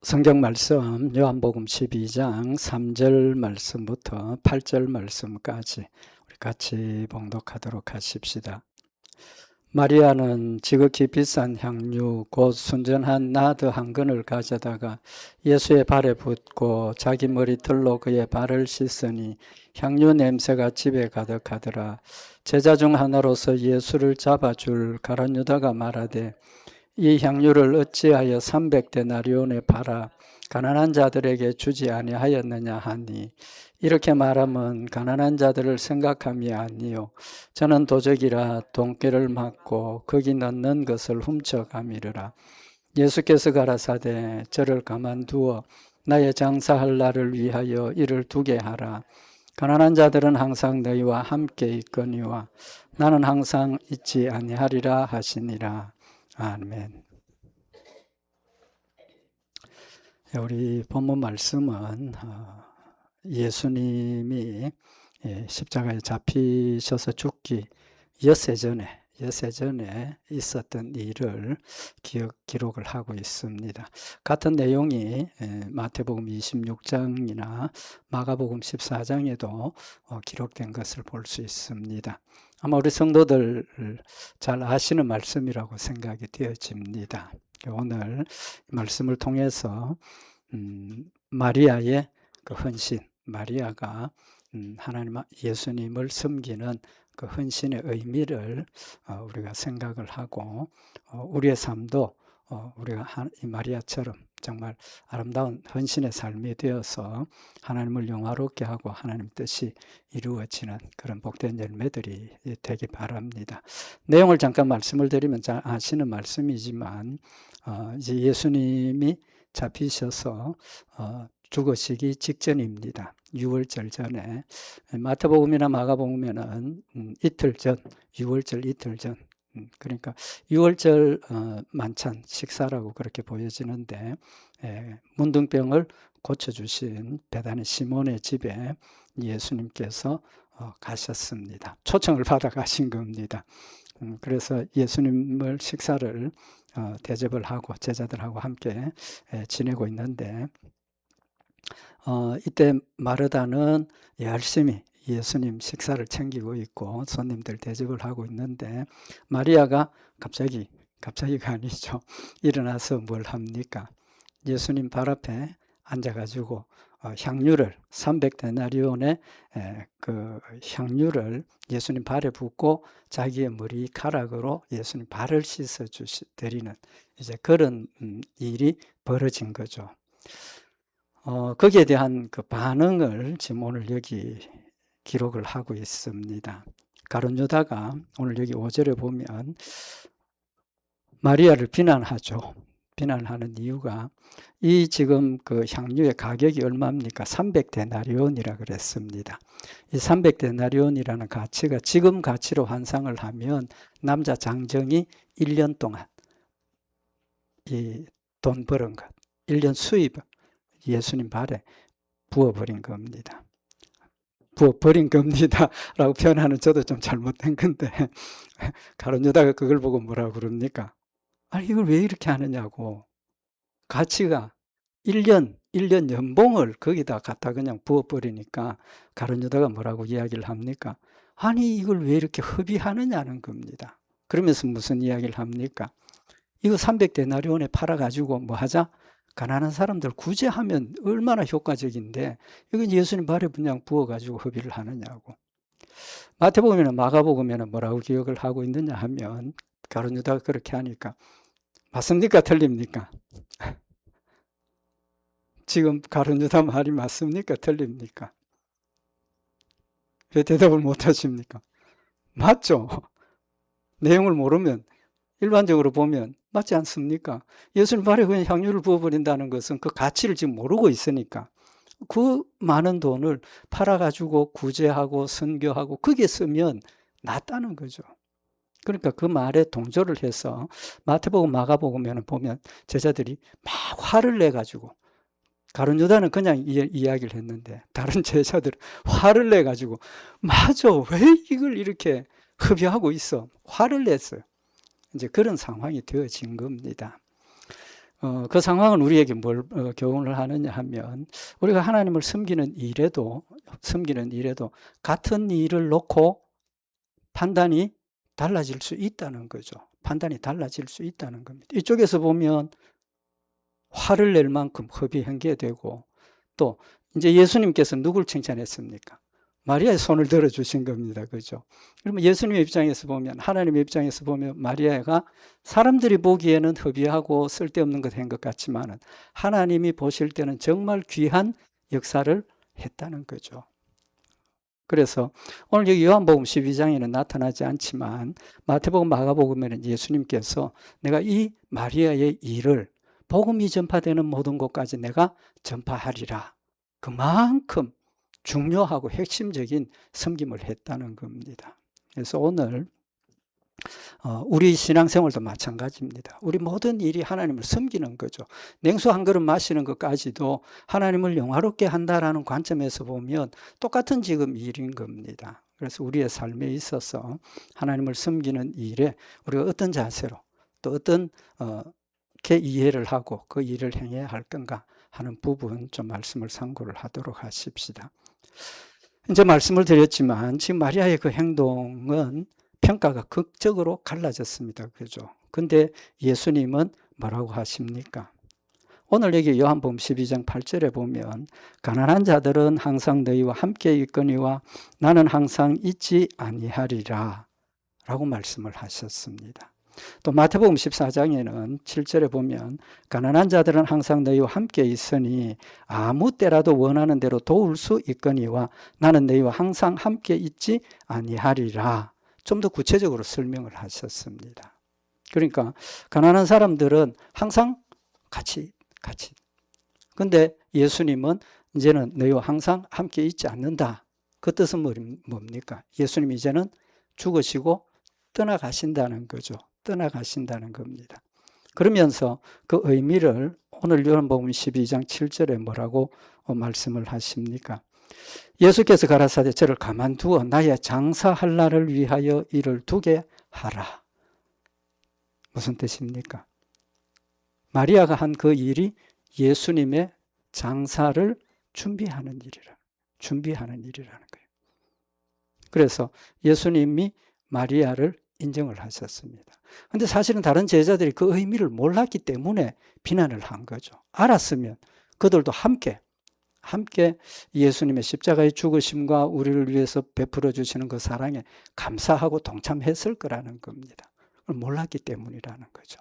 성경 말씀 요한복음 12장 3절 말씀부터 8절 말씀까지 우리 같이 봉독하도록 하십시다. 마리아는 지극히 비싼 향유 곧 순전한 나드 한 근을 가져다가 예수의 발에 붓고 자기 머리털로 그의 발을 씻으니 향유 냄새가 집에 가득하더라. 제자 중 하나로서 예수를 잡아줄 가룟 유다가 말하되 이 향유를 어찌하여 300데나리온에 팔아 가난한 자들에게 주지 아니하였느냐 하니, 이렇게 말하면 가난한 자들을 생각함이 아니요 저는 도적이라 돈꾀를 맞고 거기 넣는 것을 훔쳐가미르라. 예수께서 가라사대 저를 가만두어 나의 장사할 날을 위하여 이를 두게 하라. 가난한 자들은 항상 너희와 함께 있거니와 나는 항상 있지 아니하리라 하시니라. 아멘. 우리 본문 말씀은 예수님이 십자가에 잡히셔서 죽기 엿새 전에 있었던 일을 기록을 하고 있습니다. 같은 내용이 마태복음 26장이나 마가복음 14장에도 기록된 것을 볼 수 있습니다. 아마 우리 성도들 잘 아시는 말씀이라고 생각이 되어집니다. 오늘 말씀을 통해서 마리아의 그 헌신, 마리아가 하나님 예수님을 섬기는 그 헌신의 의미를 우리가 생각을 하고 우리의 삶도 우리가 이 마리아처럼 정말 아름다운 헌신의 삶이 되어서 하나님을 영화롭게 하고 하나님 뜻이 이루어지는 그런 복된 열매들이 되기 바랍니다. 내용을 잠깐 말씀을 드리면 잘 아시는 말씀이지만 이제 예수님이 잡히셔서 죽으시기 직전입니다. 6월절 전에. 마태복음이나 마가복음에는 이틀 전, 6월절 이틀 전, 그러니까 6월절 만찬 식사라고 그렇게 보여지는데, 문둥병을 고쳐주신 베다니 시몬의 집에 예수님께서 가셨습니다. 초청을 받아 가신 겁니다. 그래서 예수님을 식사를 대접을 하고 제자들하고 함께 지내고 있는데, 이때 마르다는 열심히 예수님 식사를 챙기고 있고 손님들 대접을 하고 있는데, 마리아가 갑자기가 아니죠. 일어나서 뭘 합니까? 예수님 발 앞에 앉아가지고 향유를 300데나리온의 그 향유를 예수님 발에 붓고 자기의 머리카락으로 예수님 발을 씻어 드리는 이제 그런 일이 벌어진 거죠. 거기에 대한 그 반응을 지금 오늘 여기 기록을 하고 있습니다. 가룟 유다가 오늘 여기 5절에 보면 마리아를 비난하죠. 비난하는 이유가 이 지금 그 향유의 가격이 얼마입니까? 300데나리온이라 그랬습니다. 이 300데나리온이라는 가치가 지금 가치로 환상을 하면 남자 장정이 1년 동안 이 돈 벌은 것, 1년 수입을 예수님 발에 부어버린 겁니다. 부어버린 겁니다 라고 표현하는 저도 좀 잘못된 건데, 가룟 유다가 그걸 보고 뭐라고 그럽니까? 아니 이걸 왜 이렇게 하느냐고. 가치가 1년 연봉을 거기다 갖다 그냥 부어버리니까 가룟 유다가 뭐라고 이야기를 합니까? 아니 이걸 왜 이렇게 허비하느냐는 겁니다. 그러면서 무슨 이야기를 합니까? 이거 300데나리온에 팔아가지고 뭐 하자? 가난한 사람들 구제하면 얼마나 효과적인데 이건 예수님 발에 그냥 부어가지고 허비를 하느냐고. 마태복음이나 마가복음에는 뭐라고 기억을 하고 있느냐 하면 가룟 유다가 그렇게 하니까 맞습니까? 틀립니까? 지금 가룟 유다 말이 맞습니까? 틀립니까? 왜 대답을 못 하십니까? 맞죠? 내용을 모르면 일반적으로 보면 맞지 않습니까? 예수님 발에 그냥 향유를 부어버린다는 것은 그 가치를 지금 모르고 있으니까 그 많은 돈을 팔아가지고 구제하고 선교하고 거기에 쓰면 낫다는 거죠. 그러니까 그 말에 동조를 해서 마태복음 마가복음에는 보면 제자들이 막 화를 내가지고, 가룟 유다는 그냥 이야기를 했는데 다른 제자들은 화를 내가지고 맞아 왜 이걸 이렇게 허비하고 있어 화를 냈어요. 이제 그런 상황이 되어진 겁니다. 그 상황은 우리에게 뭘 교훈을 하느냐 하면 우리가 하나님을 섬기는 일에도 같은 일을 놓고 판단이 달라질 수 있다는 거죠. 판단이 달라질 수 있다는 겁니다. 이쪽에서 보면 화를 낼 만큼 허비한 게 되고 또 이제 예수님께서 누굴 칭찬했습니까? 마리아의 손을 들어주신 겁니다. 그죠? 그러면 예수님의 입장에서 보면, 하나님의 입장에서 보면 마리아가 사람들이 보기에는 허비하고 쓸데없는 것 한 것 같지만 하나님이 보실 때는 정말 귀한 역사를 했다는 거죠. 그래서 오늘 여기 요한복음 12장에는 나타나지 않지만 마태복음, 마가복음에는 예수님께서 내가 이 마리아의 일을 복음이 전파되는 모든 곳까지 내가 전파하리라. 그만큼 중요하고 핵심적인 섬김을 했다는 겁니다. 그래서 오늘 우리 신앙생활도 마찬가지입니다. 우리 모든 일이 하나님을 섬기는 거죠. 냉수 한 그릇 마시는 것까지도 하나님을 영화롭게 한다라는 관점에서 보면 똑같은 지금 일인 겁니다. 그래서 우리의 삶에 있어서 하나님을 섬기는 일에 우리가 어떤 자세로 또 어떤 게 이해를 하고 그 일을 행해야 할 건가 하는 부분 좀 말씀을 참고를 하도록 하십시다. 이제 말씀을 드렸지만 지금 마리아의 그 행동은 평가가 극적으로 갈라졌습니다. 그죠? 근데 예수님은 뭐라고 하십니까? 오늘 여기 요한복음 12장 8절에 보면 가난한 자들은 항상 너희와 함께 있거니와 나는 항상 있지 아니하리라 라고 말씀을 하셨습니다. 또 마태복음 14장에는 7절에 보면 가난한 자들은 항상 너희와 함께 있으니 아무 때라도 원하는 대로 도울 수 있거니와 나는 너희와 항상 함께 있지 아니하리라. 좀 더 구체적으로 설명을 하셨습니다. 그러니까 가난한 사람들은 항상 같이. 근데 예수님은 이제는 너희와 항상 함께 있지 않는다. 그 뜻은 뭡니까? 예수님 이제는 죽으시고 떠나가신다는 거죠. 떠나가신다는 겁니다. 그러면서 그 의미를 오늘 요한복음 12장 7절에 뭐라고 말씀을 하십니까? 예수께서 가라사대 저를 가만두어 나의 장사할 날을 위하여 이를 두게 하라. 무슨 뜻입니까? 마리아가 한 그 일이 예수님의 장사를 준비하는 일이라는 거예요. 그래서 예수님이 마리아를 인정을 하셨습니다. 그런데 사실은 다른 제자들이 그 의미를 몰랐기 때문에 비난을 한 거죠. 알았으면 그들도 함께 예수님의 십자가의 죽으심과 우리를 위해서 베풀어 주시는 그 사랑에 감사하고 동참했을 거라는 겁니다. 몰랐기 때문이라는 거죠.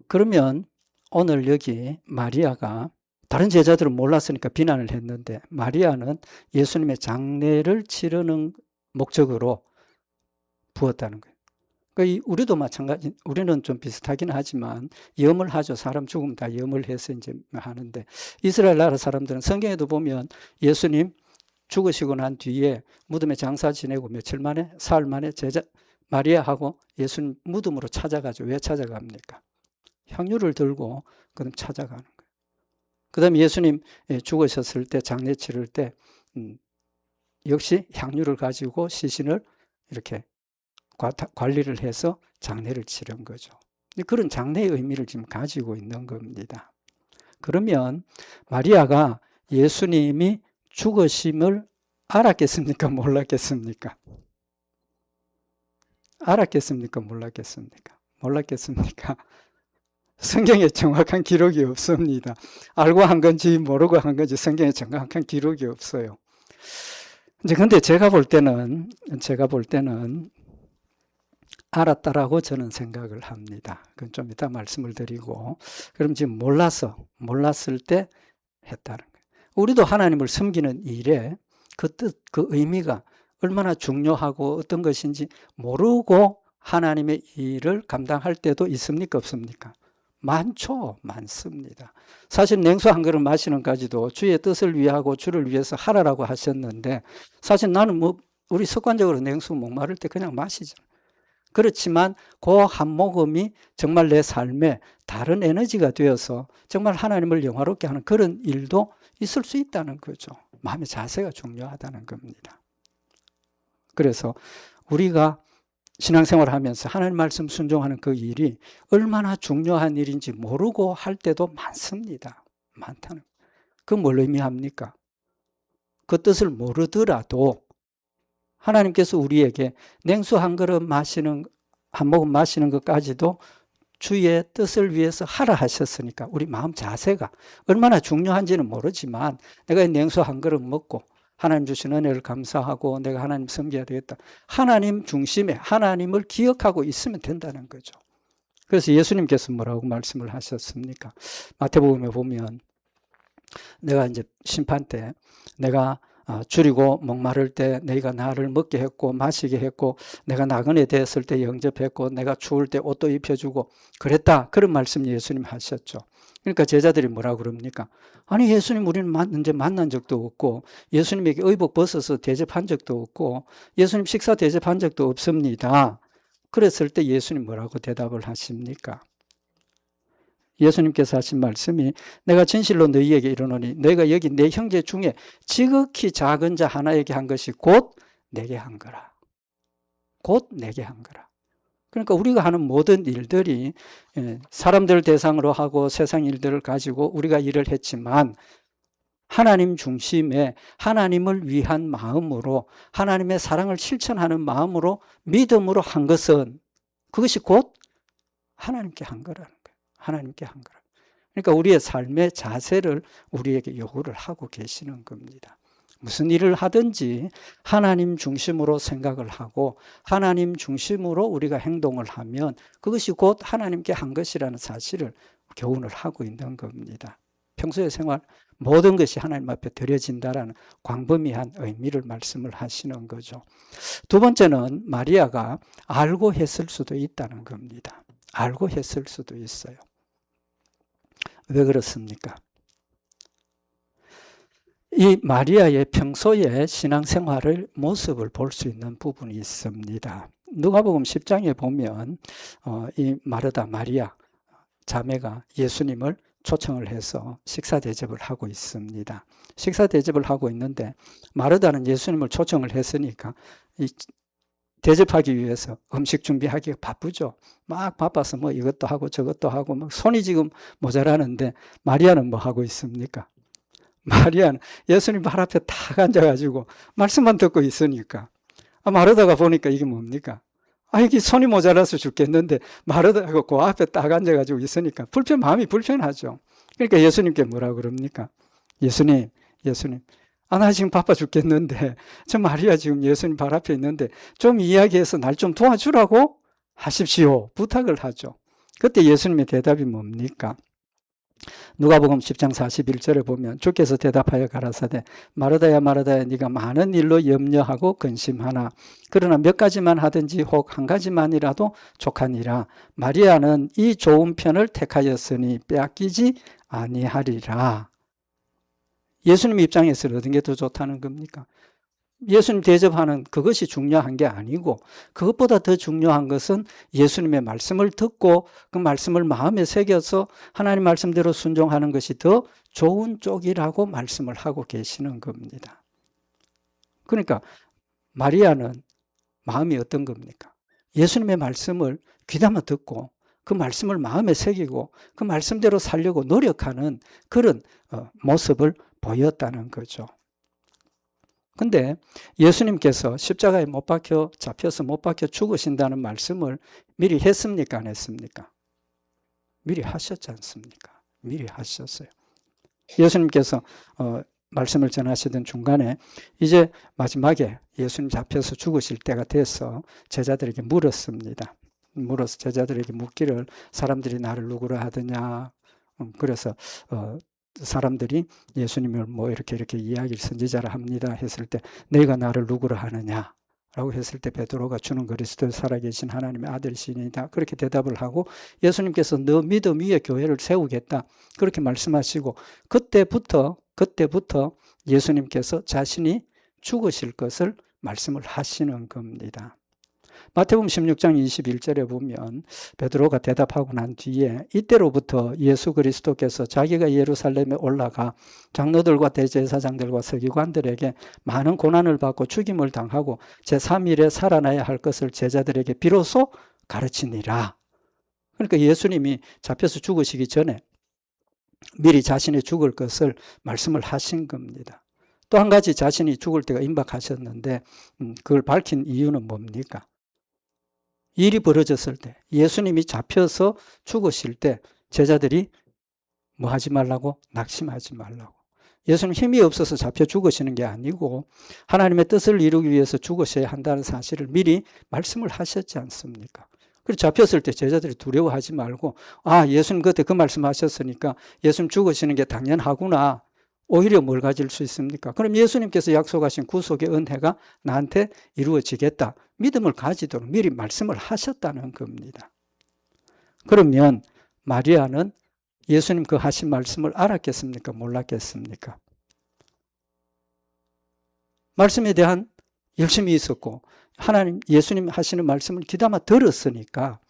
그러면 오늘 여기 마리아가 다른 제자들은 몰랐으니까 비난을 했는데 마리아는 예수님의 장례를 치르는 목적으로 부었다는 거예요. 그러니까 우리도 마찬가지, 우리는 좀 비슷하긴 하지만 염을 하죠. 사람 죽으면 다 염을 해서 이제 하는데 이스라엘 나라 사람들은 성경에도 보면 예수님 죽으시고 난 뒤에 무덤에 장사 지내고 며칠 만에, 사흘 만에 마리아하고 예수님 무덤으로 찾아가죠. 왜 찾아갑니까? 향유를 들고 그럼 찾아가는 거예요. 그 다음에 예수님 죽으셨을 때 장례 치를 때 역시 향유를 가지고 시신을 이렇게 관리를 해서 장례를 치른 거죠. 그런 장례의 의미를 지금 가지고 있는 겁니다. 그러면 마리아가 예수님이 죽으심을 알았겠습니까? 몰랐겠습니까? 알았겠습니까? 몰랐겠습니까? 몰랐겠습니까? 성경에 정확한 기록이 없습니다. 알고 한 건지 모르고 한 건지 성경에 정확한 기록이 없어요. 이제 근데 제가 볼 때는 알았다라고 저는 생각을 합니다. 그건 좀 이따 말씀을 드리고, 그럼 지금 몰랐을 때 했다는 거예요. 우리도 하나님을 섬기는 일에 그 뜻, 그 의미가 얼마나 중요하고 어떤 것인지 모르고 하나님의 일을 감당할 때도 있습니까? 없습니까? 많습니다. 사실 냉수 한 그릇 마시는 까지도 주의 뜻을 위하고 주를 위해서 하라라고 하셨는데 사실 나는 우리 습관적으로 냉수 목마를 때 그냥 마시잖아요. 그렇지만 그 한 모금이 정말 내 삶에 다른 에너지가 되어서 정말 하나님을 영화롭게 하는 그런 일도 있을 수 있다는 거죠. 마음의 자세가 중요하다는 겁니다. 그래서 우리가 신앙생활을 하면서 하나님 말씀 순종하는 그 일이 얼마나 중요한 일인지 모르고 할 때도 많습니다. 많다는. 그 뭘 의미합니까? 그 뜻을 모르더라도 하나님께서 우리에게 냉수 한 그릇 마시는, 한 모금 마시는 것까지도 주의 뜻을 위해서 하라 하셨으니까 우리 마음 자세가 얼마나 중요한지는 모르지만 내가 냉수 한 그릇 먹고 하나님 주신 은혜를 감사하고 내가 하나님 섬겨야 되겠다. 하나님 중심에 하나님을 기억하고 있으면 된다는 거죠. 그래서 예수님께서 뭐라고 말씀을 하셨습니까? 마태복음에 보면 내가 이제 심판 때 내가 줄이고 목마를 때 너희가 나를 먹게 했고 마시게 했고 내가 나그네 되었을 때 영접했고 내가 추울 때 옷도 입혀주고 그랬다. 그런 말씀 예수님 하셨죠. 그러니까 제자들이 뭐라고 그럽니까? 아니 예수님 우리는 이제 만난 적도 없고 예수님에게 의복 벗어서 대접한 적도 없고 예수님 식사 대접한 적도 없습니다. 그랬을 때 예수님 뭐라고 대답을 하십니까? 예수님께서 하신 말씀이 내가 진실로 너희에게 이르노니 너희가 여기 내 형제 중에 지극히 작은 자 하나에게 한 것이 곧 내게 한 거라. 곧 내게 한 거라. 그러니까 우리가 하는 모든 일들이 사람들 대상으로 하고 세상 일들을 가지고 우리가 일을 했지만 하나님 중심에 하나님을 위한 마음으로 하나님의 사랑을 실천하는 마음으로 믿음으로 한 것은 그것이 곧 하나님께 한 거라는 거예요. 하나님께 한 거라. 그러니까 우리의 삶의 자세를 우리에게 요구를 하고 계시는 겁니다. 무슨 일을 하든지 하나님 중심으로 생각을 하고 하나님 중심으로 우리가 행동을 하면 그것이 곧 하나님께 한 것이라는 사실을 교훈을 하고 있는 겁니다. 평소의 생활 모든 것이 하나님 앞에 드려진다라는 광범위한 의미를 말씀을 하시는 거죠. 두 번째는 마리아가 알고 했을 수도 있다는 겁니다. 알고 했을 수도 있어요. 왜 그렇습니까? 이 마리아의 평소의 신앙생활을 모습을 볼 수 있는 부분이 있습니다. 누가복음 10장에 보면 이 마르다 마리아 자매가 예수님을 초청을 해서 식사 대접을 하고 있습니다. 식사 대접을 하고 있는데 마르다는 예수님을 초청을 했으니까 이 대접하기 위해서 음식 준비하기가 바쁘죠. 막 바빠서 뭐 이것도 하고 저것도 하고 막 손이 지금 모자라는데 마리아는 뭐 하고 있습니까? 마리아는 예수님 발 앞에 딱 앉아가지고 말씀만 듣고 있으니까 마르다가 보니까 이게 뭡니까? 이게 손이 모자라서 죽겠는데 마르다가 그 앞에 딱 앉아가지고 있으니까 마음이 불편하죠. 그러니까 예수님께 뭐라 그럽니까? 예수님 나 지금 바빠 죽겠는데 저 마리아 지금 예수님 발 앞에 있는데 좀 이야기해서 날 좀 도와주라고 하십시오. 부탁을 하죠. 그때 예수님의 대답이 뭡니까? 누가복음 10장 41절에 보면 주께서 대답하여 가라사대 마르다야 마르다야 네가 많은 일로 염려하고 근심하나 그러나 몇 가지만 하든지 혹 한 가지만이라도 족하니라. 마리아는 이 좋은 편을 택하였으니 빼앗기지 아니하리라. 예수님 입장에서는 어떤 게 더 좋다는 겁니까? 예수님 대접하는 그것이 중요한 게 아니고 그것보다 더 중요한 것은 예수님의 말씀을 듣고 그 말씀을 마음에 새겨서 하나님 말씀대로 순종하는 것이 더 좋은 쪽이라고 말씀을 하고 계시는 겁니다. 그러니까 마리아는 마음이 어떤 겁니까? 예수님의 말씀을 귀담아 듣고 그 말씀을 마음에 새기고 그 말씀대로 살려고 노력하는 그런 모습을 보였다는 거죠. 근데 예수님께서 십자가에 못 박혀 잡혀서 못 박혀 죽으신다는 말씀을 미리 했습니까? 안 했습니까? 미리 하셨지 않습니까? 미리 하셨어요. 예수님께서 말씀을 전하시던 중간에 이제 마지막에 예수님 잡혀서 죽으실 때가 돼서 제자들에게 물었습니다. 물어서 제자들에게 묻기를 사람들이 나를 누구라 하더냐. 그래서 사람들이 예수님을 뭐 이렇게 이야기를 선지자라 합니다 했을 때 너희가 나를 누구라 하느냐 라고 했을 때 베드로가 주는 그리스도 살아계신 하나님의 아들이시니다 그렇게 대답을 하고 예수님께서 너 믿음 위에 교회를 세우겠다 그렇게 말씀하시고 그때부터 예수님께서 자신이 죽으실 것을 말씀을 하시는 겁니다. 마태복음 16장 21절에 보면 베드로가 대답하고 난 뒤에 이때로부터 예수 그리스도께서 자기가 예루살렘에 올라가 장로들과 대제사장들과 서기관들에게 많은 고난을 받고 죽임을 당하고 제3일에 살아나야 할 것을 제자들에게 비로소 가르치니라. 그러니까 예수님이 잡혀서 죽으시기 전에 미리 자신이 죽을 것을 말씀을 하신 겁니다. 또 한 가지 자신이 죽을 때가 임박하셨는데 그걸 밝힌 이유는 뭡니까? 일이 벌어졌을 때, 예수님이 잡혀서 죽으실 때 제자들이 뭐 하지 말라고? 낙심하지 말라고. 예수님 힘이 없어서 잡혀 죽으시는 게 아니고 하나님의 뜻을 이루기 위해서 죽으셔야 한다는 사실을 미리 말씀을 하셨지 않습니까? 그리고 잡혔을 때 제자들이 두려워하지 말고 예수님 그때 그 말씀하셨으니까 예수님 죽으시는 게 당연하구나. 오히려 뭘 가질 수 있습니까? 그럼 예수님께서 약속하신 구속의 은혜가 나한테 이루어지겠다. 믿음을 가지도록 미리 말씀을 하셨다는 겁니다. 그러면 마리아는 예수님 그 하신 말씀을 알았겠습니까? 몰랐겠습니까? 말씀에 대한 열심이 있었고 하나님 예수님 하시는 말씀을 귀담아 들었으니까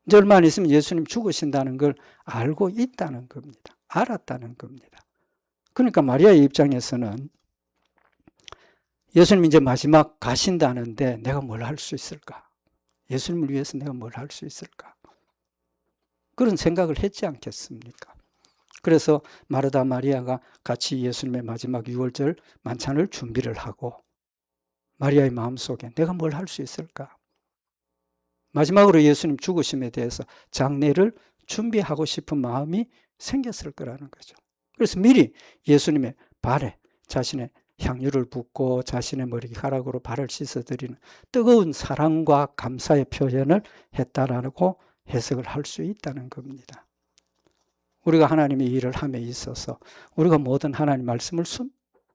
이제 얼마 안 있으면 예수님 죽으신다는 걸 알고 있다는 겁니다. 알았다는 겁니다. 그러니까 마리아의 입장에서는 예수님 이제 마지막 가신다는데 내가 뭘 할 수 있을까? 예수님을 위해서 내가 뭘 할 수 있을까? 그런 생각을 했지 않겠습니까? 그래서 마르다 마리아가 같이 예수님의 마지막 6월절 만찬을 준비를 하고 마리아의 마음속에 내가 뭘 할 수 있을까? 마지막으로 예수님 죽으심에 대해서 장례를 준비하고 싶은 마음이 생겼을 거라는 거죠. 그래서 미리 예수님의 발에 자신의 향유를 붓고 자신의 머리카락으로 발을 씻어드리는 뜨거운 사랑과 감사의 표현을 했다라고 해석을 할 수 있다는 겁니다. 우리가 하나님의 일을 함에 있어서 우리가 모든 하나님 말씀을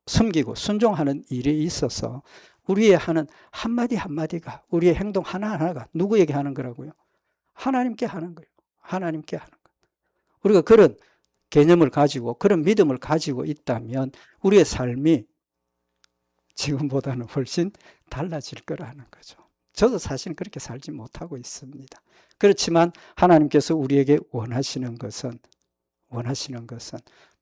숨기고 순종하는 일에 있어서 우리의 하는 한마디 한마디가 우리의 행동 하나하나가 누구에게 하는 거라고요? 하나님께 하는 거예요. 하나님께 하는 거예요. 우리가 그런 개념을 가지고 그런 믿음을 가지고 있다면 우리의 삶이 지금보다는 훨씬 달라질 거라는 거죠. 저도 사실 그렇게 살지 못하고 있습니다. 그렇지만 하나님께서 우리에게 원하시는 것은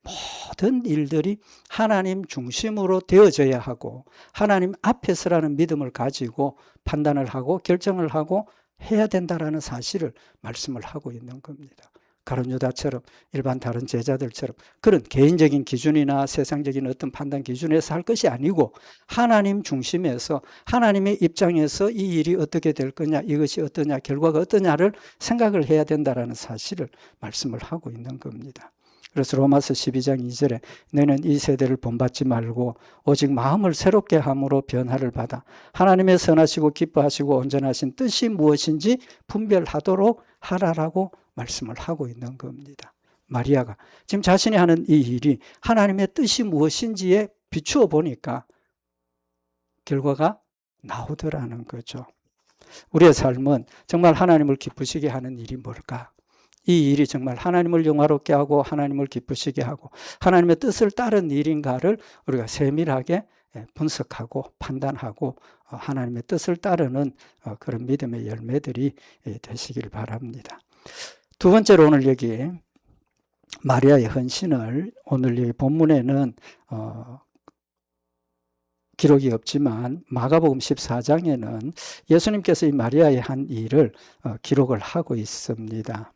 모든 일들이 하나님 중심으로 되어져야 하고 하나님 앞에서라는 믿음을 가지고 판단을 하고 결정을 하고 해야 된다라는 사실을 말씀을 하고 있는 겁니다. 가룟 유다처럼 일반 다른 제자들처럼 그런 개인적인 기준이나 세상적인 어떤 판단 기준에서 할 것이 아니고 하나님 중심에서 하나님의 입장에서 이 일이 어떻게 될 거냐, 이것이 어떠냐, 결과가 어떠냐를 생각을 해야 된다라는 사실을 말씀을 하고 있는 겁니다. 그래서 로마서 12장 2절에 너는 이 세대를 본받지 말고 오직 마음을 새롭게 함으로 변화를 받아 하나님의 선하시고 기뻐하시고 온전하신 뜻이 무엇인지 분별하도록 하라라고 말씀을 하고 있는 겁니다. 마리아가 지금 자신이 하는 이 일이 하나님의 뜻이 무엇인지에 비추어 보니까 결과가 나오더라는 거죠. 우리의 삶은 정말 하나님을 기쁘시게 하는 일이 뭘까? 이 일이 정말 하나님을 영화롭게 하고 하나님을 기쁘시게 하고 하나님의 뜻을 따른 일인가를 우리가 세밀하게 분석하고 판단하고 하나님의 뜻을 따르는 그런 믿음의 열매들이 되시길 바랍니다. 두 번째로 오늘 여기 마리아의 헌신을 오늘 여기 본문에는 기록이 없지만 마가복음 14장에는 예수님께서 이 마리아의 한 일을 기록을 하고 있습니다.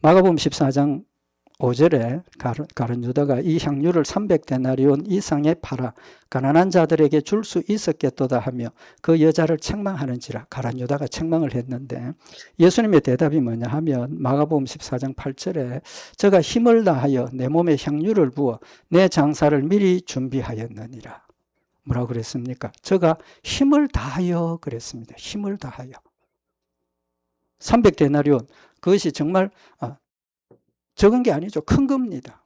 마가복음 14장 5절에 가룟 유다가 이 향유를 300데나리온 이상에 팔아 가난한 자들에게 줄 수 있었겠도다 하며 그 여자를 책망하는지라. 가룟 유다가 책망을 했는데 예수님의 대답이 뭐냐 하면 마가복음 14장 8절에 저가 힘을 다하여 내 몸에 향유를 부어 내 장사를 미리 준비하였느니라. 뭐라고 그랬습니까? 저가 힘을 다하여 그랬습니다. 힘을 다하여. 300데나리온 그것이 정말 적은 게 아니죠. 큰 겁니다.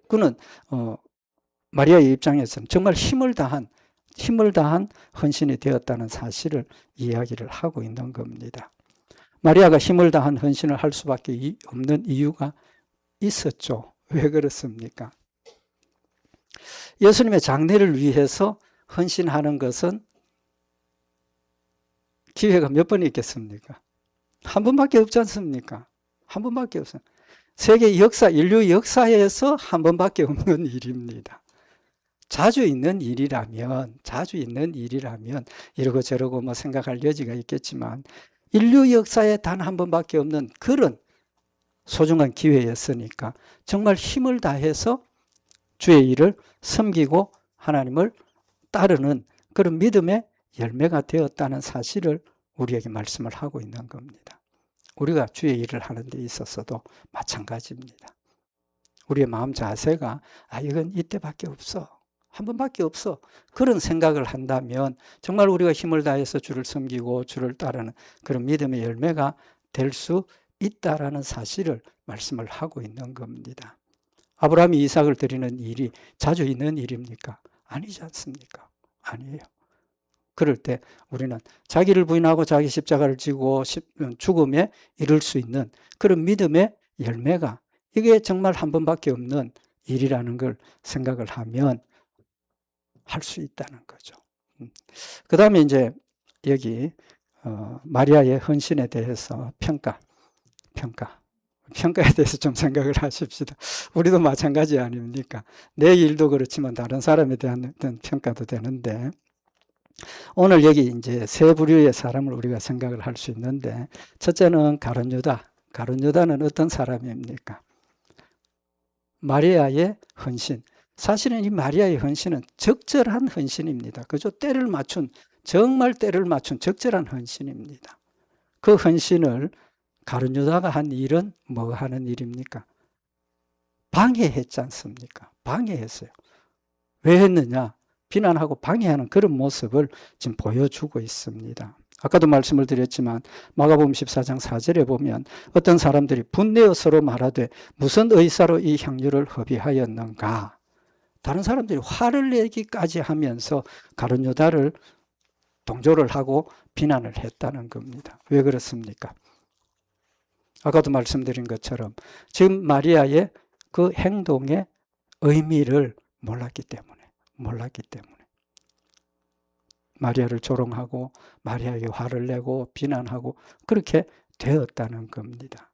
그는 마리아의 입장에서는 정말 힘을 다한 헌신이 되었다는 사실을 이야기를 하고 있는 겁니다. 마리아가 힘을 다한 헌신을 할 수밖에 없는 이유가 있었죠. 왜 그렇습니까? 예수님의 장례를 위해서 헌신하는 것은 기회가 몇 번 있겠습니까? 한 번밖에 없지 않습니까? 한 번밖에 없어요. 세계 역사, 인류 역사에서 한 번밖에 없는 일입니다. 자주 있는 일이라면 이러고 저러고 뭐 생각할 여지가 있겠지만 인류 역사에 단 한 번밖에 없는 그런 소중한 기회였으니까 정말 힘을 다해서 주의 일을 섬기고 하나님을 따르는 그런 믿음의 열매가 되었다는 사실을 우리에게 말씀을 하고 있는 겁니다. 우리가 주의 일을 하는 데 있어서도 마찬가지입니다. 우리의 마음 자세가 이건 이때밖에 없어. 한 번밖에 없어. 그런 생각을 한다면 정말 우리가 힘을 다해서 주를 섬기고 주를 따르는 그런 믿음의 열매가 될 수 있다라는 사실을 말씀을 하고 있는 겁니다. 아브라함이 이삭을 드리는 일이 자주 있는 일입니까? 아니지 않습니까? 아니에요. 그럴 때 우리는 자기를 부인하고 자기 십자가를 지고 죽음에 이를 수 있는 그런 믿음의 열매가 이게 정말 한 번밖에 없는 일이라는 걸 생각을 하면 할 수 있다는 거죠. 그 다음에 이제 여기 마리아의 헌신에 대해서 평가에 대해서 좀 생각을 하십시다. 우리도 마찬가지 아닙니까? 내 일도 그렇지만 다른 사람에 대한 평가도 되는데 오늘 여기 이제 세 부류의 사람을 우리가 생각을 할 수 있는데 첫째는 가룟 유다. 가룟 유다는 어떤 사람입니까? 마리아의 헌신. 사실은 이 마리아의 헌신은 적절한 헌신입니다. 그죠? 정말 때를 맞춘 적절한 헌신입니다. 그 헌신을 가룟 유다가 한 일은 뭐 하는 일입니까? 방해했지 않습니까? 방해했어요. 왜 했느냐? 비난하고 방해하는 그런 모습을 지금 보여주고 있습니다. 아까도 말씀을 드렸지만 마가복음 14장 4절에 보면 어떤 사람들이 분내어 서로 말하되 무슨 의사로 이 향유를 허비하였는가? 다른 사람들이 화를 내기까지 하면서 가룟 유다를 동조를 하고 비난을 했다는 겁니다. 왜 그렇습니까? 아까도 말씀드린 것처럼 지금 마리아의 그 행동의 의미를 몰랐기 때문에 마리아를 조롱하고 마리아에게 화를 내고 비난하고 그렇게 되었다는 겁니다.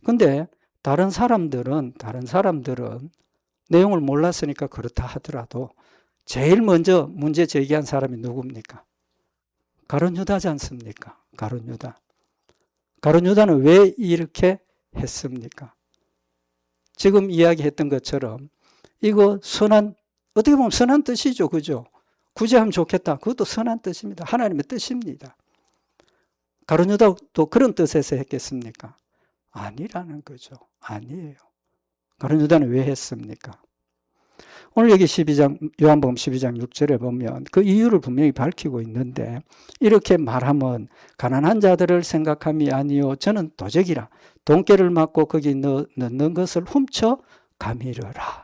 근데 다른 사람들은 내용을 몰랐으니까 그렇다 하더라도 제일 먼저 문제 제기한 사람이 누굽니까? 가룟 유다지 않습니까? 가룟 유다. 가룟 유다는 왜 이렇게 했습니까? 지금 이야기했던 것처럼 이거 어떻게 보면 선한 뜻이죠. 그죠? 구제하면 좋겠다. 그것도 선한 뜻입니다. 하나님의 뜻입니다. 가룟 유다도 그런 뜻에서 했겠습니까? 아니라는 거죠. 아니에요. 가룟 유다는 왜 했습니까? 오늘 여기 요한복음 12장 6절에 보면 그 이유를 분명히 밝히고 있는데 이렇게 말하면 가난한 자들을 생각함이 아니요 저는 도적이라 돈깨를 맞고 거기 넣는 것을 훔쳐 가미르라.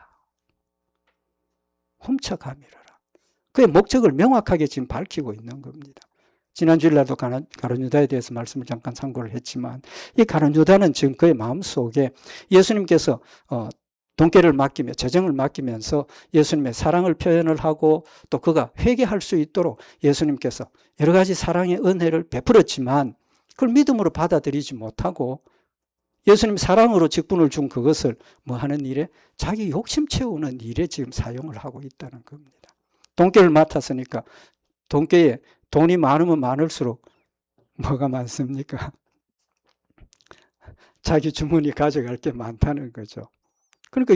그의 목적을 명확하게 지금 밝히고 있는 겁니다. 지난 주일날도 가룟 유다에 대해서 말씀을 잠깐 참고를 했지만 이 가룟 유다는 지금 그의 마음속에 예수님께서 돈깨를 맡기며 재정을 맡기면서 예수님의 사랑을 표현을 하고 또 그가 회개할 수 있도록 예수님께서 여러 가지 사랑의 은혜를 베풀었지만 그걸 믿음으로 받아들이지 못하고 예수님 사랑으로 직분을 준 그것을 뭐 하는 일에 자기 욕심 채우는 일에 지금 사용을 하고 있다는 겁니다. 돈깨를 맡았으니까 돈깨에 돈이 많으면 많을수록 뭐가 많습니까? 자기 주머니 가져갈 게 많다는 거죠. 그러니까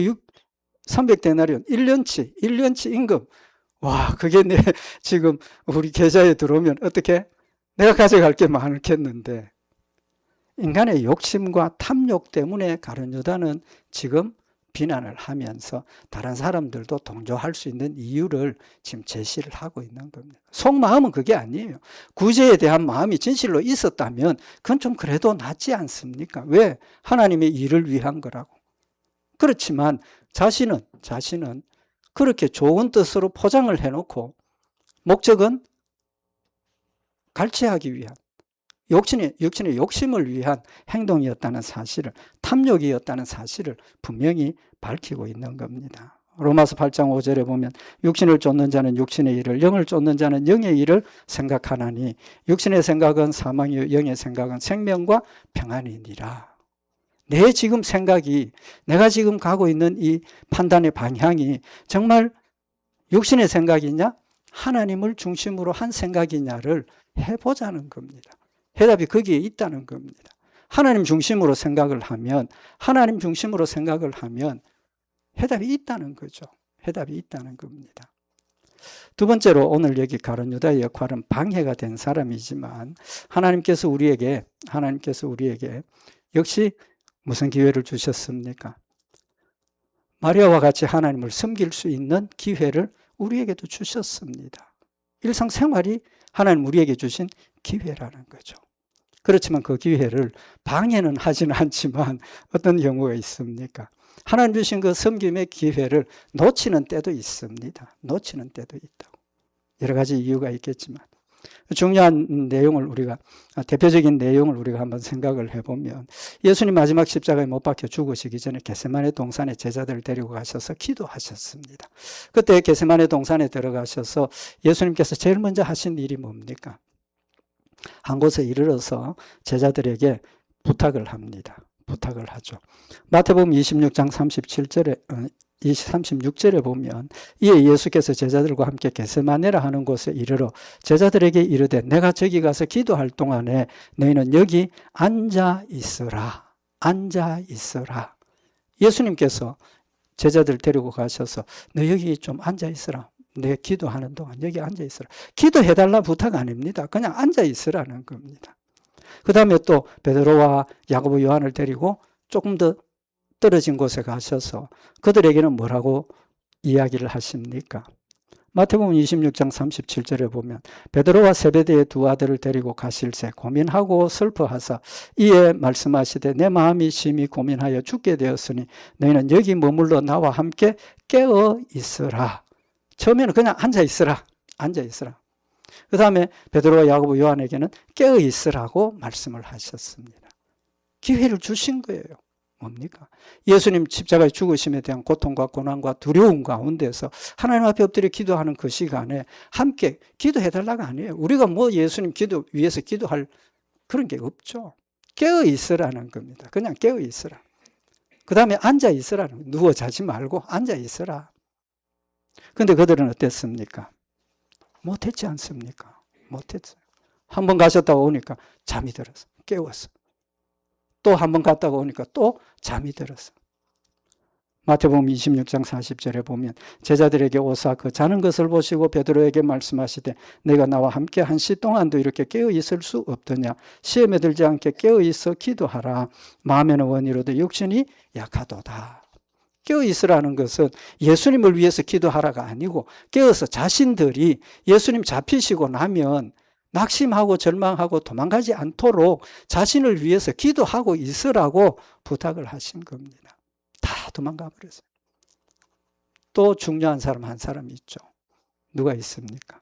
300데나리온 1년치 임금. 와, 그게 지금 우리 계좌에 들어오면 어떻게? 내가 가져갈 게 많겠는데. 인간의 욕심과 탐욕 때문에 가룟 유다는 지금 비난을 하면서 다른 사람들도 동조할 수 있는 이유를 지금 제시를 하고 있는 겁니다. 속마음은 그게 아니에요. 구제에 대한 마음이 진실로 있었다면 그건 좀 그래도 낫지 않습니까? 왜? 하나님의 일을 위한 거라고. 그렇지만 자신은 그렇게 좋은 뜻으로 포장을 해놓고 목적은 갈취하기 위한 육신의 욕심을 위한 행동이었다는 사실을 탐욕이었다는 사실을 분명히 밝히고 있는 겁니다. 로마서 8장 5절에 보면 육신을 쫓는 자는 육신의 일을, 영을 쫓는 자는 영의 일을 생각하나니 육신의 생각은 사망이요 영의 생각은 생명과 평안이니라. 내 지금 생각이, 내가 지금 가고 있는 이 판단의 방향이 정말 육신의 생각이냐 하나님을 중심으로 한 생각이냐를 해보자는 겁니다. 해답이 거기에 있다는 겁니다. 하나님 중심으로 생각을 하면 해답이 있다는 거죠. 해답이 있다는 겁니다. 두 번째로 오늘 여기 가룟 유다의 역할은 방해가 된 사람이지만 하나님께서 우리에게 역시 무슨 기회를 주셨습니까? 마리아와 같이 하나님을 섬길 수 있는 기회를 우리에게도 주셨습니다. 일상생활이 하나님 우리에게 주신 기회라는 거죠. 그렇지만 그 기회를 방해는 하지는 않지만 어떤 경우가 있습니까? 하나님 주신 그 섬김의 기회를 놓치는 때도 있습니다. 놓치는 때도 있다고. 여러 가지 이유가 있겠지만 중요한 내용을 대표적인 내용을 우리가 한번 생각을 해보면 예수님 마지막 십자가에 못 박혀 죽으시기 전에 겟세마네 동산에 제자들을 데리고 가셔서 기도하셨습니다. 그때 겟세마네 동산에 들어가셔서 예수님께서 제일 먼저 하신 일이 뭡니까? 한 곳에 이르러서 제자들에게 부탁을 합니다. 부탁을 하죠. 마태복음 26장 36절에 보면 이에 예수께서 제자들과 함께 겟세마네라 하는 곳에 이르러 제자들에게 이르되 내가 저기 가서 기도할 동안에 너희는 여기 앉아 있으라. 앉아 있으라. 예수님께서 제자들 데리고 가셔서 너 여기 좀 앉아 있으라. 내 기도하는 동안 여기 앉아 있으라. 기도해달라 부탁 아닙니다. 그냥 앉아 있으라는 겁니다. 그 다음에 또 베드로와 야고보 요한을 데리고 조금 더 떨어진 곳에 가셔서 그들에게는 뭐라고 이야기를 하십니까? 마태복음 26장 37절에 보면 베드로와 세베대의 두 아들을 데리고 가실새 고민하고 슬퍼하사 이에 말씀하시되 내 마음이 심히 고민하여 죽게 되었으니 너희는 여기 머물러 나와 함께 깨어 있으라. 처음에는 그냥 앉아 있으라. 앉아 있으라. 그 다음에 베드로와 야고보 요한에게는 깨어 있으라고 말씀을 하셨습니다. 기회를 주신 거예요. 뭡니까? 예수님 십자가의 죽으심에 대한 고통과 고난과 두려움 가운데서 하나님 앞에 엎드려 기도하는 그 시간에 함께 기도해달라가 아니에요. 우리가 뭐 예수님 위해서 기도할 그런 게 없죠. 깨어 있으라는 겁니다. 그냥 깨어 있으라. 그 다음에 앉아 있으라는, 누워 자지 말고 앉아 있으라. 근데 그들은 어땠습니까? 못했지 않습니까? 못했어요. 한 번 가셨다가 오니까 잠이 들었어. 깨웠어. 또 한 번 갔다가 오니까 또 잠이 들었어. 마태복음 26장 40절에 보면 제자들에게 오사 그 자는 것을 보시고 베드로에게 말씀하시되 내가 나와 함께 한 시 동안도 이렇게 깨어 있을 수 없더냐. 시험에 들지 않게 깨어 있어 기도하라. 마음에는 원이로도 육신이 약하도다. 깨어 있으라는 것은 예수님을 위해서 기도하라가 아니고 깨어서 자신들이 예수님 잡히시고 나면 낙심하고 절망하고 도망가지 않도록 자신을 위해서 기도하고 있으라고 부탁을 하신 겁니다. 다 도망가 버렸어요. 또 중요한 사람 한 사람이 있죠. 누가 있습니까?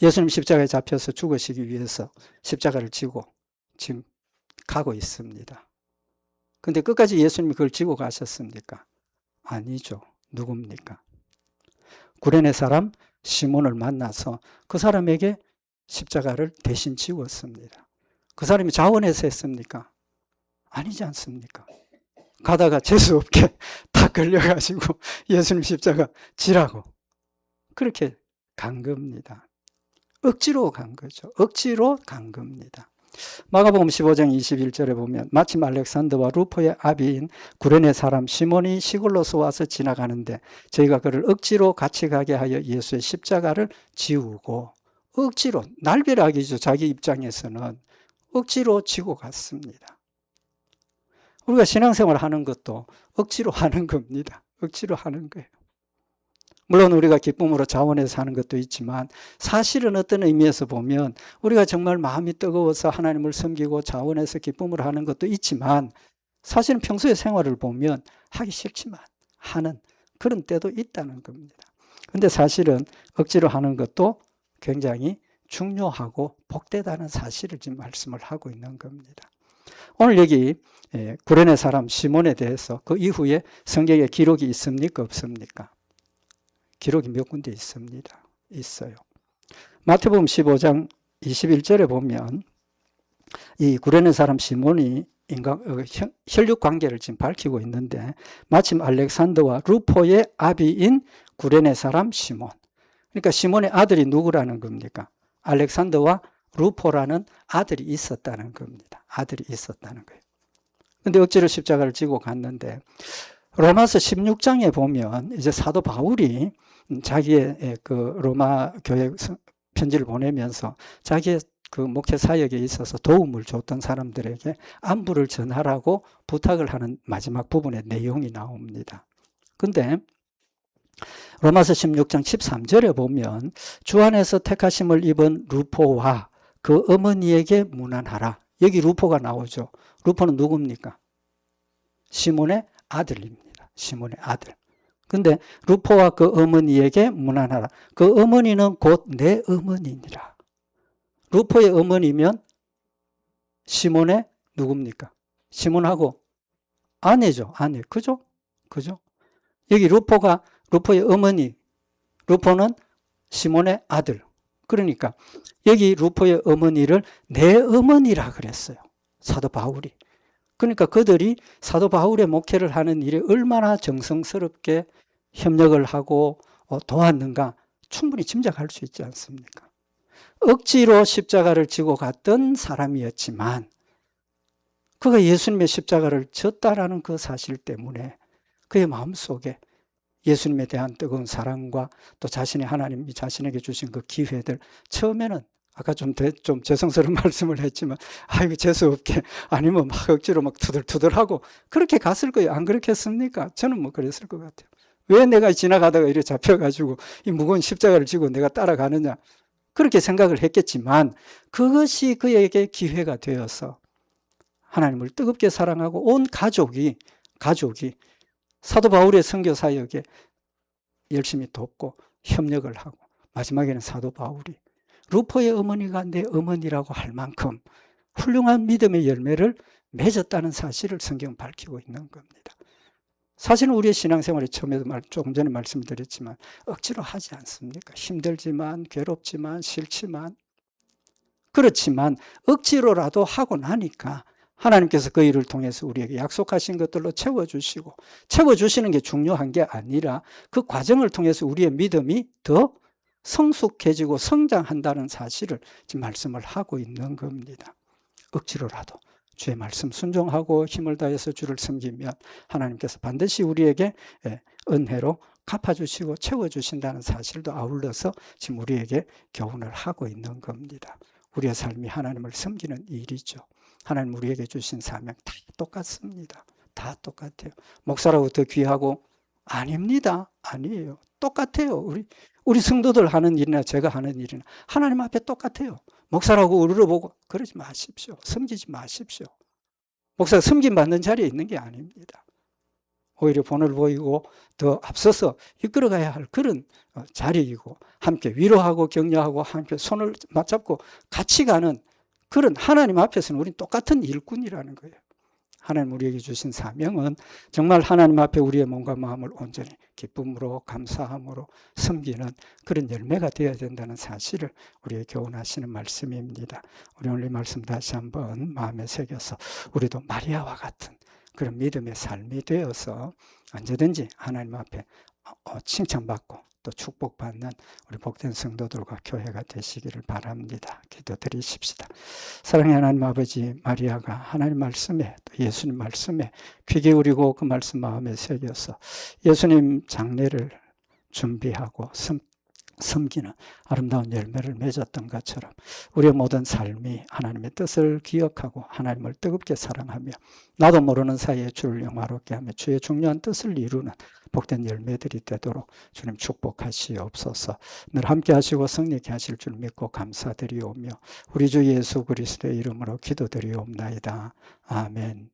예수님 십자가에 잡혀서 죽으시기 위해서 십자가를 지고 지금 가고 있습니다. 근데 끝까지 예수님이 그걸 지고 가셨습니까? 아니죠. 누굽니까? 구레네 사람 시몬을 만나서 그 사람에게 십자가를 대신 지웠습니다. 그 사람이 자원해서 했습니까? 아니지 않습니까? 가다가 재수없게 다 걸려가지고 예수님 십자가 지라고 그렇게 간 겁니다. 억지로 간 거죠. 억지로 간 겁니다. 마가복음 15장 21절에 보면 마침 알렉산더와 루포의 아비인 구레네 사람 시몬이 시골로서 와서 지나가는데 저희가 그를 억지로 같이 가게 하여 예수의 십자가를 지우고 억지로, 날벼락이죠. 자기 입장에서는 억지로 지고 갔습니다. 우리가 신앙생활 하는 것도 억지로 하는 겁니다. 억지로 하는 거예요. 물론 우리가 기쁨으로 자원해서 하는 것도 있지만 사실은 어떤 의미에서 보면 우리가 정말 마음이 뜨거워서 하나님을 섬기고 자원해서 기쁨으로 하는 것도 있지만 사실은 평소의 생활을 보면 하기 싫지만 하는 그런 때도 있다는 겁니다. 그런데 사실은 억지로 하는 것도 굉장히 중요하고 복되다는 사실을 지금 말씀을 하고 있는 겁니다. 오늘 여기 구레네 사람 시몬에 대해서 그 이후에 성경에 기록이 있습니까? 없습니까? 기록이 몇 군데 있습니다. 있어요. 마태복음 15장 21절에 보면 이 구레네 사람 시몬이 혈육 관계를 지금 밝히고 있는데 마침 알렉산더와 루포의 아비인 구레네 사람 시몬. 그러니까 시몬의 아들이 누구라는 겁니까? 알렉산더와 루포라는 아들이 있었다는 겁니다. 아들이 있었다는 거예요. 근데 억지로 십자가를 지고 갔는데 로마서 16장에 보면 이제 사도 바울이 자기의 그 로마 교회 편지를 보내면서 자기의 그 목회 사역에 있어서 도움을 줬던 사람들에게 안부를 전하라고 부탁을 하는 마지막 부분의 내용이 나옵니다. 근데 로마서 16장 13절에 보면 주 안에서 택하심을 입은 루포와 그 어머니에게 문안하라. 여기 루포가 나오죠. 루포는 누굽니까? 시몬의 아들입니다. 시몬의 아들. 근데 루포와 그 어머니에게 문안하라. 그 어머니는 곧 내 어머니니라. 루포의 어머니면 시몬의 누굽니까? 시몬하고 아내죠. 아내. 그죠? 그죠? 여기 루포의 어머니. 루포는 시몬의 아들. 그러니까 여기 루포의 어머니를 내 어머니라 그랬어요. 사도 바울이. 그러니까 그들이 사도 바울의 목회를 하는 일에 얼마나 정성스럽게 협력을 하고 도왔는가 충분히 짐작할 수 있지 않습니까? 억지로 십자가를 지고 갔던 사람이었지만 그가 예수님의 십자가를 졌다라는 그 사실 때문에 그의 마음속에 예수님에 대한 뜨거운 사랑과 또 자신의 하나님이 자신에게 주신 그 기회들 처음에는 아까 좀 죄송스러운 말씀을 했지만 아이고 재수없게 아니면 막 억지로 막 투덜투덜하고 그렇게 갔을 거예요. 안 그렇겠습니까? 저는 뭐 그랬을 것 같아요. 왜 내가 지나가다가 이렇게 잡혀가지고 이 무거운 십자가를 지고 내가 따라가느냐 그렇게 생각을 했겠지만 그것이 그에게 기회가 되어서 하나님을 뜨겁게 사랑하고 온 가족이 사도 바울의 선교 사역에 열심히 돕고 협력을 하고 마지막에는 사도 바울이 루포의 어머니가 내 어머니라고 할 만큼 훌륭한 믿음의 열매를 맺었다는 사실을 성경은 밝히고 있는 겁니다. 사실은 우리의 신앙생활에 처음에도 조금 전에 말씀을 드렸지만 억지로 하지 않습니까? 힘들지만 괴롭지만 싫지만 그렇지만 억지로라도 하고 나니까 하나님께서 그 일을 통해서 우리에게 약속하신 것들로 채워주시고 채워주시는 게 중요한 게 아니라 그 과정을 통해서 우리의 믿음이 더 성숙해지고 성장한다는 사실을 지금 말씀을 하고 있는 겁니다. 억지로라도 주의 말씀 순종하고 힘을 다해서 주를 섬기면 하나님께서 반드시 우리에게 은혜로 갚아주시고 채워주신다는 사실도 아울러서 지금 우리에게 교훈을 하고 있는 겁니다. 우리의 삶이 하나님을 섬기는 일이죠. 하나님 우리에게 주신 사명 다 똑같습니다. 다 똑같아요. 목사라고 더 귀하고 아닙니다. 아니에요. 똑같아요. 우리 성도들 하는 일이나 제가 하는 일이나 하나님 앞에 똑같아요. 목사라고 우러러보고 그러지 마십시오. 섬기지 마십시오. 목사가 섬김받는 자리에 있는 게 아닙니다. 오히려 본을 보이고 더 앞서서 이끌어가야 할 그런 자리이고 함께 위로하고 격려하고 함께 손을 맞잡고 같이 가는 그런 하나님 앞에서는 우리는 똑같은 일꾼이라는 거예요. 하나님 우리에게 주신 사명은 정말 하나님 앞에 우리의 몸과 마음을 온전히 기쁨으로 감사함으로 섬기는 그런 열매가 되어야 된다는 사실을 우리에게 교훈하시는 말씀입니다. 우리 오늘 이 말씀 다시 한번 마음에 새겨서 우리도 마리아와 같은 그런 믿음의 삶이 되어서 언제든지 하나님 앞에 칭찬받고 또 축복받는 우리 복된 성도들과 교회가 되시기를 바랍니다. 기도드리십시다. 사랑의 하나님 아버지, 마리아가 하나님 말씀에 또 예수님 말씀에 귀 기울이고 그 말씀 마음에 새겨서 예수님 장례를 준비하고 섬기는 아름다운 열매를 맺었던 것처럼 우리의 모든 삶이 하나님의 뜻을 기억하고 하나님을 뜨겁게 사랑하며 나도 모르는 사이에 주를 영화롭게 하며 주의 중요한 뜻을 이루는 복된 열매들이 되도록 주님 축복하시옵소서. 늘 함께 하시고 성립케 하실 줄 믿고 감사드리오며 우리 주 예수 그리스도의 이름으로 기도드리옵나이다. 아멘.